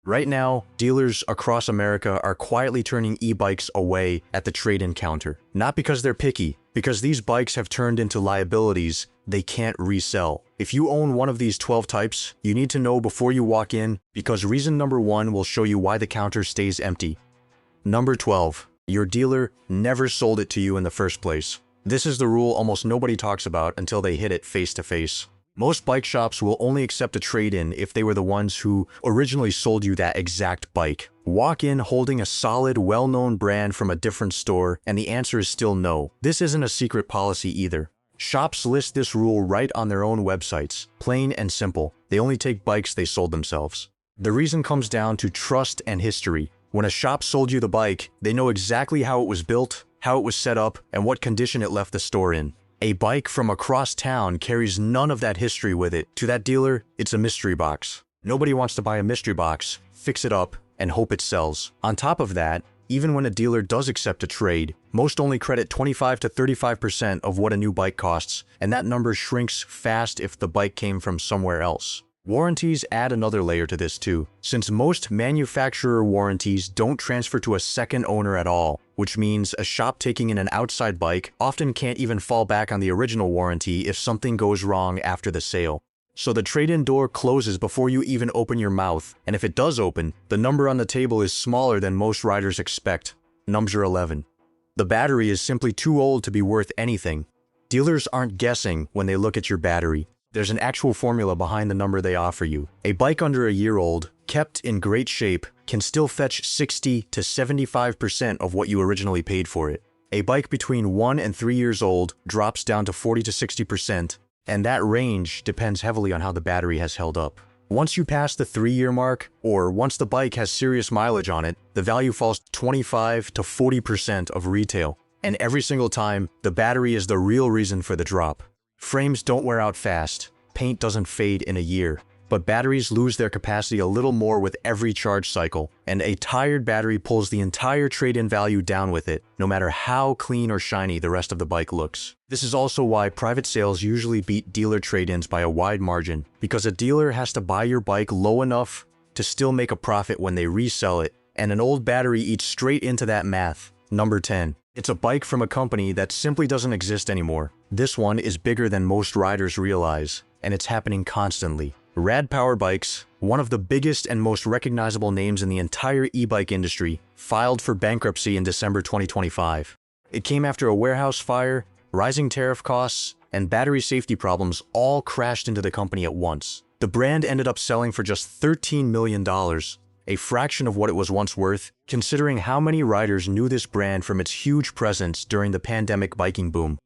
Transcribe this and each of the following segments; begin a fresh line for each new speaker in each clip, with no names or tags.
Right now, dealers across America are quietly turning e-bikes away at the trade-in counter. Not because they're picky, because these bikes have turned into liabilities they can't resell. If you own one of these 12 types, you need to know before you walk in, because reason number 1 will show you why the counter stays empty. Number 12. Your dealer never sold it to you in the first place. This is the rule almost nobody talks about until they hit it face to face. Most bike shops will only accept a trade-in if they were the ones who originally sold you that exact bike. Walk in holding a solid, well-known brand from a different store, and the answer is still no. This isn't a secret policy either. Shops list this rule right on their own websites. Plain and simple. They only take bikes they sold themselves. The reason comes down to trust and history. When a shop sold you the bike, they know exactly how it was built, how it was set up, and what condition it left the store in. A bike from across town carries none of that history with it. To that dealer, it's a mystery box. Nobody wants to buy a mystery box, fix it up, and hope it sells. On top of that, even when a dealer does accept a trade, most only credit 25 to 35% of what a new bike costs, and that number shrinks fast if the bike came from somewhere else. Warranties add another layer to this too, since most manufacturer warranties don't transfer to a second owner at all, which means a shop taking in an outside bike often can't even fall back on the original warranty if something goes wrong after the sale. So the trade-in door closes before you even open your mouth, and if it does open, the number on the table is smaller than most riders expect. Number 11. The battery is simply too old to be worth anything. Dealers aren't guessing when they look at your battery. There's an actual formula behind the number they offer you. A bike under a year old, kept in great shape, can still fetch 60 to 75% of what you originally paid for it. A bike between 1 and 3 years old drops down to 40 to 60%, and that range depends heavily on how the battery has held up. Once you pass the 3-year mark, or once the bike has serious mileage on it, the value falls 25 to 40% of retail. And every single time, the battery is the real reason for the drop. Frames don't wear out fast, paint doesn't fade in a year, but batteries lose their capacity a little more with every charge cycle, and a tired battery pulls the entire trade-in value down with it, no matter how clean or shiny the rest of the bike looks. This is also why private sales usually beat dealer trade-ins by a wide margin, because a dealer has to buy your bike low enough to still make a profit when they resell it, and an old battery eats straight into that math. Number 10. It's a bike from a company that simply doesn't exist anymore. This one is bigger than most riders realize, and it's happening constantly. Rad Power Bikes, one of the biggest and most recognizable names in the entire e-bike industry, filed for bankruptcy in December 2025. It came after a warehouse fire, rising tariff costs, and battery safety problems all crashed into the company at once. The brand ended up selling for just $13 million, a fraction of what it was once worth, considering how many riders knew this brand from its huge presence during the pandemic biking boom.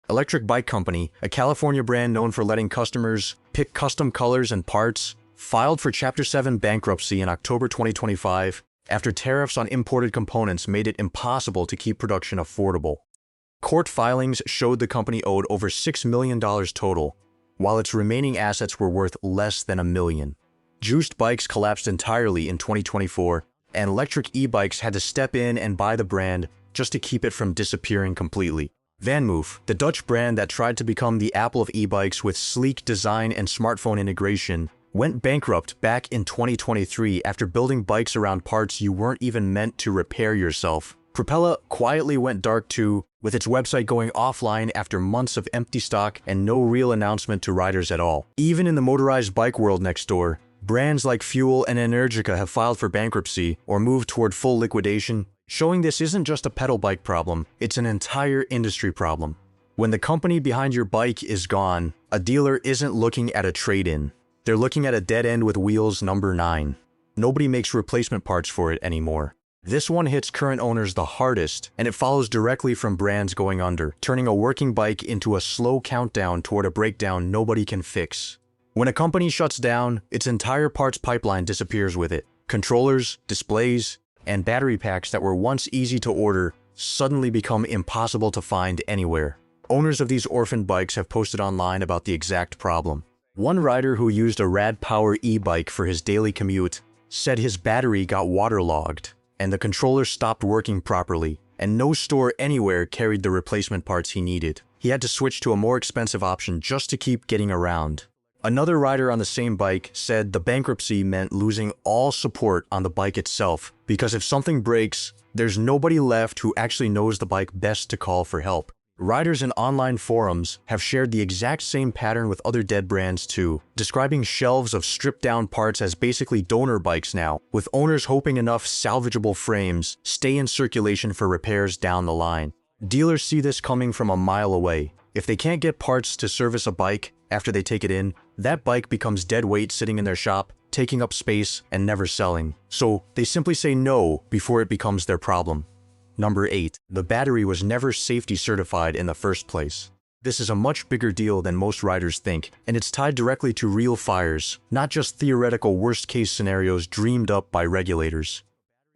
Lectric Bike Company, a California brand known for letting customers pick custom colors and parts, filed for Chapter 7 bankruptcy in October 2025 after tariffs on imported components made it impossible to keep production affordable. Court filings showed the company owed over $6 million total, while its remaining assets were worth less than $1 million. Juiced Bikes collapsed entirely in 2024, and Lectric e-bikes had to step in and buy the brand just to keep it from disappearing completely. VanMoof, the Dutch brand that tried to become the Apple of e-bikes with sleek design and smartphone integration, went bankrupt back in 2023 after building bikes around parts you weren't even meant to repair yourself. Propella quietly went dark too, with its website going offline after months of empty stock and no real announcement to riders at all. Even in the motorized bike world next door, brands like Fuel and Energica have filed for bankruptcy or moved toward full liquidation, showing this isn't just a pedal bike problem, it's an entire industry problem. When the company behind your bike is gone, a dealer isn't looking at a trade-in. They're looking at a dead end with wheels. Number 9. Nobody makes replacement parts for it anymore. This one hits current owners the hardest, and it follows directly from brands going under, turning a working bike into a slow countdown toward a breakdown nobody can fix. When a company shuts down, its entire parts pipeline disappears with it. Controllers, displays, and battery packs that were once easy to order suddenly become impossible to find anywhere. Owners of these orphan bikes have posted online about the exact problem. One rider who used a Rad Power e-bike for his daily commute said his battery got waterlogged, and the controller stopped working properly, and no store anywhere carried the replacement parts he needed. He had to switch to a more expensive option just to keep getting around. Another rider on the same bike said the bankruptcy meant losing all support on the bike itself, because if something breaks, there's nobody left who actually knows the bike best to call for help. Riders in online forums have shared the exact same pattern with other dead brands too, describing shelves of stripped-down parts as basically donor bikes now, with owners hoping enough salvageable frames stay in circulation for repairs down the line. Dealers see this coming from a mile away. If they can't get parts to service a bike after they take it in, that bike becomes dead weight sitting in their shop, taking up space and never selling. So they simply say no before it becomes their problem. Number 8. The battery was never safety certified in the first place. This is a much bigger deal than most riders think, and it's tied directly to real fires, not just theoretical worst-case scenarios dreamed up by regulators.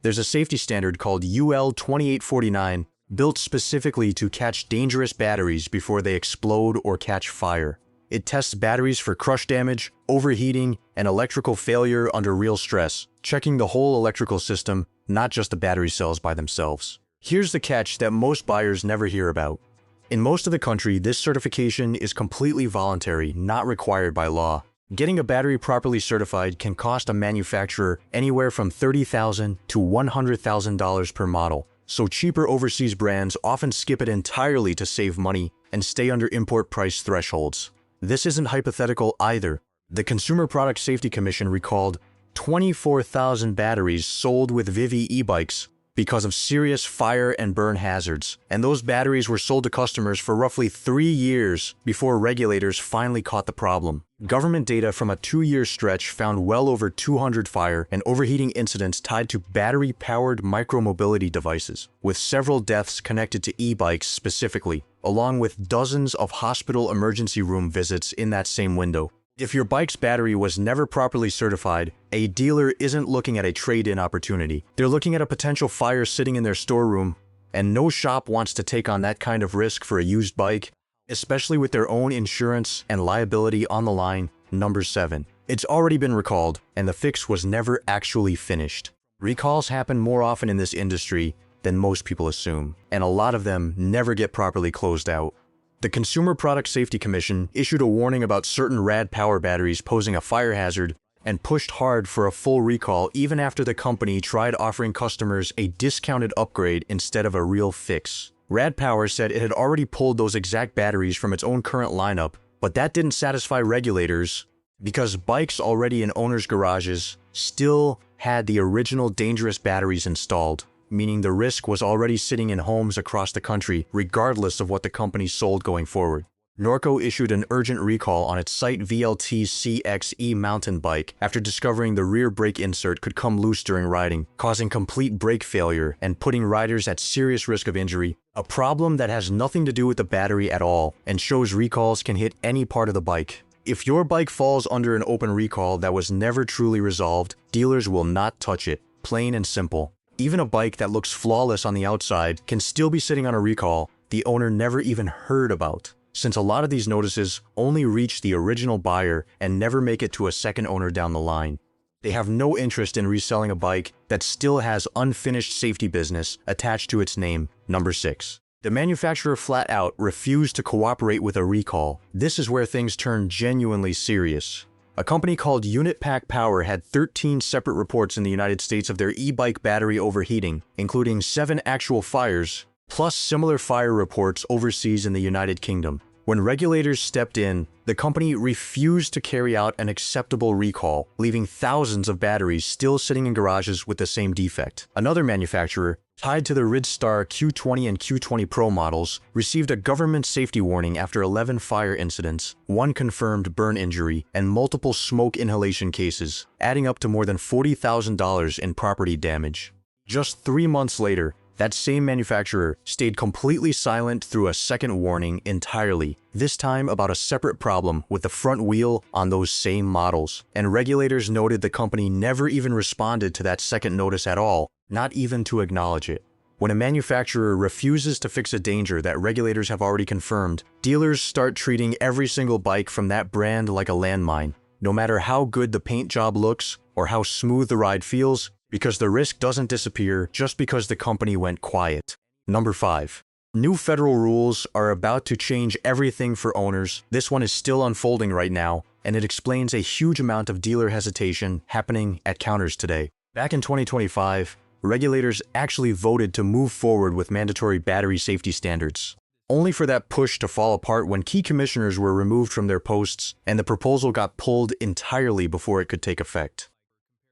There's a safety standard called UL 2849, built specifically to catch dangerous batteries before they explode or catch fire. It tests batteries for crush damage, overheating, and electrical failure under real stress, checking the whole electrical system, not just the battery cells by themselves. Here's the catch that most buyers never hear about. In most of the country, this certification is completely voluntary, not required by law. Getting a battery properly certified can cost a manufacturer anywhere from $30,000 to $100,000 per model. So cheaper overseas brands often skip it entirely to save money and stay under import price thresholds. This isn't hypothetical either. The Consumer Product Safety Commission recalled 24,000 batteries sold with Vivi e-bikes because of serious fire and burn hazards, and those batteries were sold to customers for roughly 3 years before regulators finally caught the problem. Government data from a 2-year stretch found well over 200 fire and overheating incidents tied to battery-powered micromobility devices, with several deaths connected to e-bikes specifically, along with dozens of hospital emergency room visits in that same window. If your bike's battery was never properly certified, a dealer isn't looking at a trade-in opportunity. They're looking at a potential fire sitting in their storeroom, and no shop wants to take on that kind of risk for a used bike, especially with their own insurance and liability on the line. Number 7. It's already been recalled, and the fix was never actually finished. Recalls happen more often in this industry than most people assume, and a lot of them never get properly closed out. The Consumer Product Safety Commission issued a warning about certain Rad Power batteries posing a fire hazard and pushed hard for a full recall even after the company tried offering customers a discounted upgrade instead of a real fix. Rad Power said it had already pulled those exact batteries from its own current lineup, but that didn't satisfy regulators because bikes already in owners' garages still had the original dangerous batteries installed, meaning the risk was already sitting in homes across the country, regardless of what the company sold going forward. Norco issued an urgent recall on its Sight VLT CXE mountain bike after discovering the rear brake insert could come loose during riding, causing complete brake failure and putting riders at serious risk of injury, a problem that has nothing to do with the battery at all and shows recalls can hit any part of the bike. If your bike falls under an open recall that was never truly resolved, dealers will not touch it, plain and simple. Even a bike that looks flawless on the outside can still be sitting on a recall the owner never even heard about, since a lot of these notices only reach the original buyer and never make it to a second owner down the line. They have no interest in reselling a bike that still has unfinished safety business attached to its name. Number 6. The manufacturer flat out refused to cooperate with a recall. This is where things turn genuinely serious. A company called Unit Pack Power had 13 separate reports in the United States of their e-bike battery overheating, including 7 actual fires, plus similar fire reports overseas in the United Kingdom. When regulators stepped in, the company refused to carry out an acceptable recall, leaving thousands of batteries still sitting in garages with the same defect. Another manufacturer, tied to the Ridstar Q20 and Q20 Pro models, received a government safety warning after 11 fire incidents, 1 confirmed burn injury, and multiple smoke inhalation cases, adding up to more than $40,000 in property damage. Just 3 months later, that same manufacturer stayed completely silent through a second warning entirely, this time about a separate problem with the front wheel on those same models. And regulators noted the company never even responded to that second notice at all, not even to acknowledge it. When a manufacturer refuses to fix a danger that regulators have already confirmed, dealers start treating every single bike from that brand like a landmine, no matter how good the paint job looks or how smooth the ride feels, because the risk doesn't disappear just because the company went quiet. Number 5. New federal rules are about to change everything for owners. This one is still unfolding right now, and it explains a huge amount of dealer hesitation happening at counters today. Back in 2025, regulators actually voted to move forward with mandatory battery safety standards, only for that push to fall apart when key commissioners were removed from their posts and the proposal got pulled entirely before it could take effect.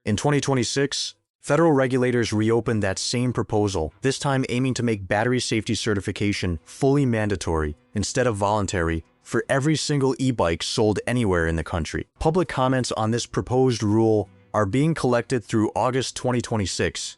In 2026, federal regulators reopened that same proposal, this time aiming to make battery safety certification fully mandatory instead of voluntary for every single e-bike sold anywhere in the country. Public comments on this proposed rule are being collected through August 2026,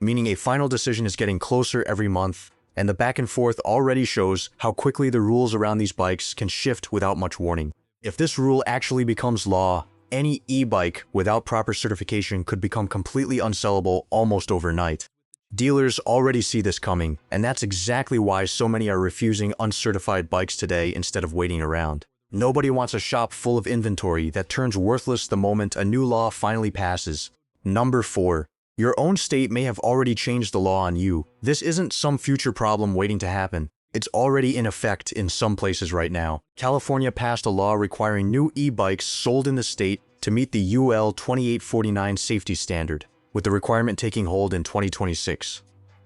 meaning a final decision is getting closer every month, and the back and forth already shows how quickly the rules around these bikes can shift without much warning. If this rule actually becomes law, any e-bike without proper certification could become completely unsellable almost overnight. Dealers already see this coming, and that's exactly why so many are refusing uncertified bikes today instead of waiting around. Nobody wants a shop full of inventory that turns worthless the moment a new law finally passes. Number 4. Your own state may have already changed the law on you. This isn't some future problem waiting to happen. It's already in effect in some places right now. California passed a law requiring new e-bikes sold in the state to meet the UL 2849 safety standard, with the requirement taking hold in 2026.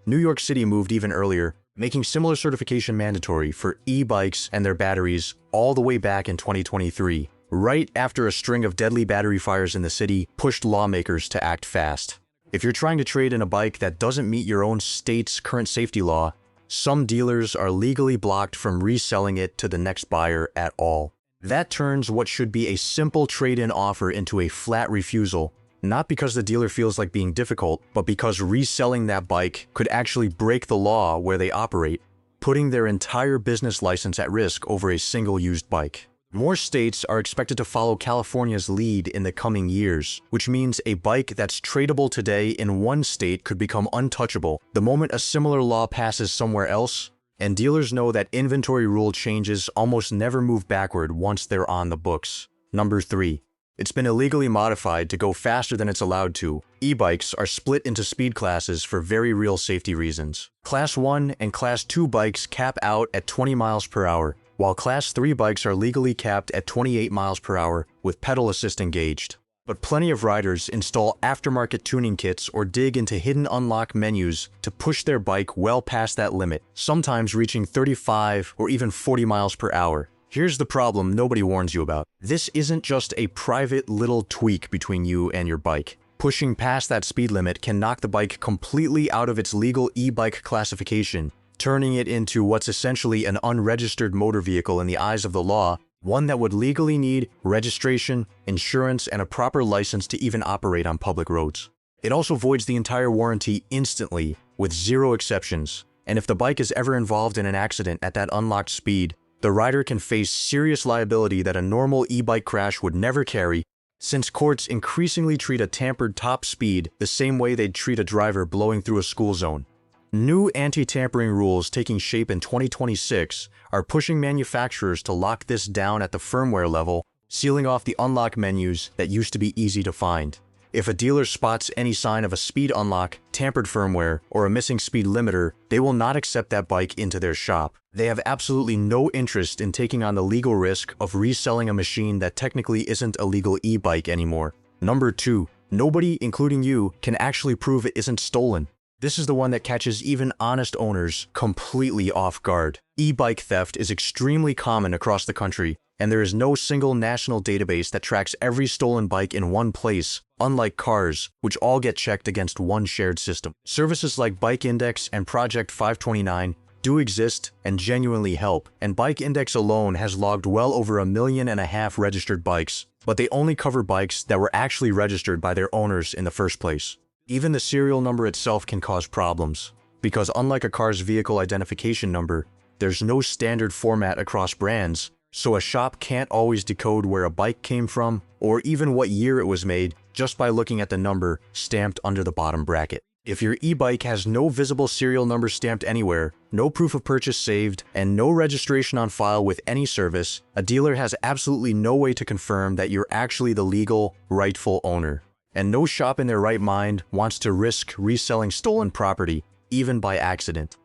New York City moved even earlier, making similar certification mandatory for e-bikes and their batteries all the way back in 2023, right after a string of deadly battery fires in the city pushed lawmakers to act fast. If you're trying to trade in a bike that doesn't meet your own state's current safety law, some dealers are legally blocked from reselling it to the next buyer at all. That turns what should be a simple trade-in offer into a flat refusal, not because the dealer feels like being difficult, but because reselling that bike could actually break the law where they operate, putting their entire business license at risk over a single used bike. More states are expected to follow California's lead in the coming years, which means a bike that's tradable today in one state could become untouchable the moment a similar law passes somewhere else, and dealers know that inventory rule changes almost never move backward once they're on the books. Number 3. It's been illegally modified to go faster than it's allowed to. E-bikes are split into speed classes for very real safety reasons. Class 1 and Class 2 bikes cap out at 20 miles per hour, while Class 3 bikes are legally capped at 28 miles per hour with pedal assist engaged. But plenty of riders install aftermarket tuning kits or dig into hidden unlock menus to push their bike well past that limit, sometimes reaching 35 or even 40 miles per hour. Here's the problem nobody warns you about. This isn't just a private little tweak between you and your bike. Pushing past that speed limit can knock the bike completely out of its legal e-bike classification, turning it into what's essentially an unregistered motor vehicle in the eyes of the law, one that would legally need registration, insurance, and a proper license to even operate on public roads. It also voids the entire warranty instantly, with zero exceptions, and if the bike is ever involved in an accident at that unlocked speed, the rider can face serious liability that a normal e-bike crash would never carry, since courts increasingly treat a tampered top speed the same way they'd treat a driver blowing through a school zone. New anti-tampering rules taking shape in 2026 are pushing manufacturers to lock this down at the firmware level, sealing off the unlock menus that used to be easy to find. If a dealer spots any sign of a speed unlock, tampered firmware, or a missing speed limiter, they will not accept that bike into their shop. They have absolutely no interest in taking on the legal risk of reselling a machine that technically isn't a legal e-bike anymore. Number 2. Nobody, including you, can actually prove it isn't stolen. This is the one that catches even honest owners completely off guard. E-bike theft is extremely common across the country, and there is no single national database that tracks every stolen bike in one place, unlike cars, which all get checked against one shared system. Services like Bike Index and Project 529 do exist and genuinely help, and Bike Index alone has logged well over 1.5 million registered bikes, but they only cover bikes that were actually registered by their owners in the first place. Even the serial number itself can cause problems, because unlike a car's vehicle identification number, there's no standard format across brands, so a shop can't always decode where a bike came from or even what year it was made just by looking at the number stamped under the bottom bracket. If your e-bike has no visible serial number stamped anywhere, no proof of purchase saved, and no registration on file with any service, a dealer has absolutely no way to confirm that you're actually the legal, rightful owner. And no shop in their right mind wants to risk reselling stolen property, even by accident.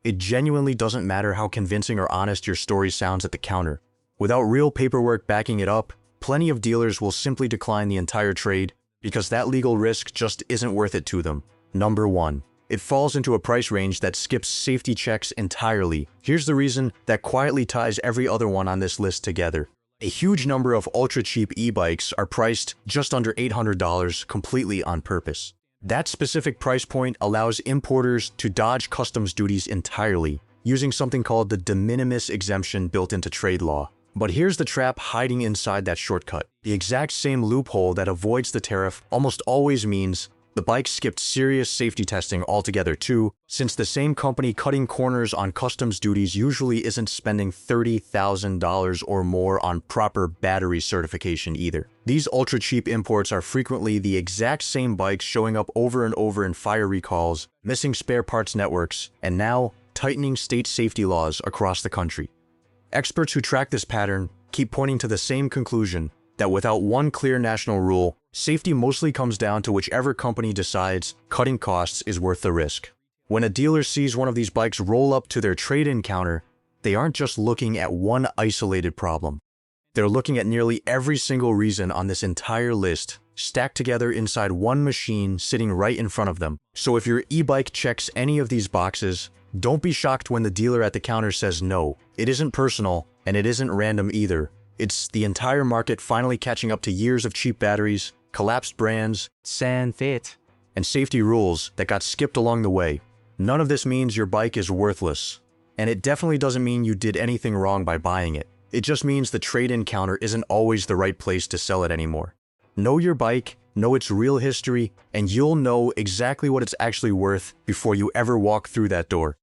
It genuinely doesn't matter how convincing or honest your story sounds at the counter. Without real paperwork backing it up, Plenty of dealers will simply decline the entire trade because that legal risk just isn't worth it to them. Number 1. It falls into a price range that skips safety checks entirely. Here's the reason that quietly ties every other one on this list together. A huge number of ultra-cheap e-bikes are priced just under $800 completely on purpose. That specific price point allows importers to dodge customs duties entirely, using something called the de minimis exemption built into trade law. But here's the trap hiding inside that shortcut. The exact same loophole that avoids the tariff almost always means the bike skipped serious safety testing altogether too, since the same company cutting corners on customs duties usually isn't spending $30,000 or more on proper battery certification either. These ultra-cheap imports are frequently the exact same bikes showing up over and over in fire recalls, missing spare parts networks, and now tightening state safety laws across the country. Experts who track this pattern keep pointing to the same conclusion, that without one clear national rule, safety mostly comes down to whichever company decides cutting costs is worth the risk. When a dealer sees one of these bikes roll up to their trade-in counter, they aren't just looking at one isolated problem. They're looking at nearly every single reason on this entire list, stacked together inside one machine sitting right in front of them. So if your e-bike checks any of these boxes, don't be shocked when the dealer at the counter says no. It isn't personal, and it isn't random either. It's the entire market finally catching up to years of cheap batteries, collapsed brands, and safety rules that got skipped along the way. None of this means your bike is worthless, and it definitely doesn't mean you did anything wrong by buying it. It just means the trade-in counter isn't always the right place to sell it anymore. Know your bike, know its real history, and you'll know exactly what it's actually worth before you ever walk through that door.